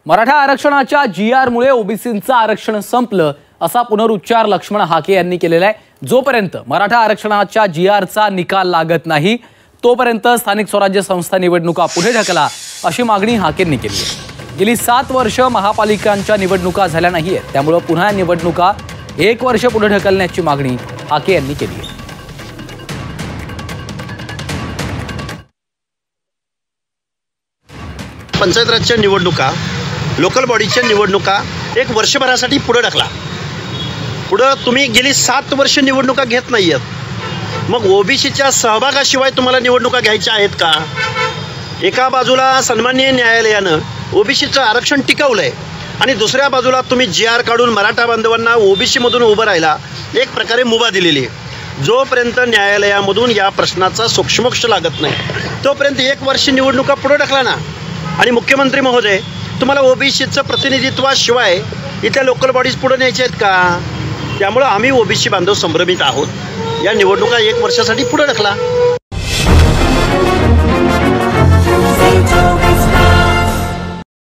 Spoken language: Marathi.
मराठा आरक्षणाच्या GR-मुळे ओबीसींचं आरक्षण संपलं असा पुनरुच्चार लक्ष्मण हाके यांनी केलेला आहे। जोपर्यंत मराठा आरक्षणाच्या GR-चा निकाल लागत नाही तोपर्यंत स्थानिक स्वराज्य संस्था निवडणुका पुढे ढकला अशी मागणी हाकेंनी केली आहे। गेली 7 वर्ष महापालिकांच्या निवडणुका झाल्या नाहीत, त्यामुळे पुन्हा निवडणुका 1 वर्ष पुढे ढकलण्याची मागणी हाके यांनी केली आहे। पंचायत राजच्या निवडणुका, लोकल बॉडीच्या निवडणुका 1 वर्षभरासाठी पुढे ढकला। पुढे तुम्ही गेली 7 वर्ष निवडणुका घेत नाहीयेत, मग ओबीसीच्या सहभागाशिवाय तुम्हाला निवडणुका घ्यायच्या आहेत का? एका बाजूला सन्माननीय न्यायालयानं ओबीसीचं आरक्षण टिकवलंय आणि दुसऱ्या बाजूला तुम्ही GR काढून मराठा बांधवांना ओबीसी मधून उभं राहायला एक प्रकारे मुभा दिलेली आहे। जोपर्यंत न्यायालयामधून या प्रश्नाचा सोक्षमोक्ष लागत नाही तोपर्यंत 1 वर्ष निवडणुका पुढे ढकला ना। आणि मुख्यमंत्री महोदय, तुम्हाला ओबीसीचं प्रतिनिधित्वाशिवाय इथल्या लोकल बॉडीज पुढे न्यायचे आहेत का? त्यामुळे आम्ही ओबीसी बांधव संभ्रमित आहोत। या निवडणुका 1 वर्षासाठी पुढे ढकला।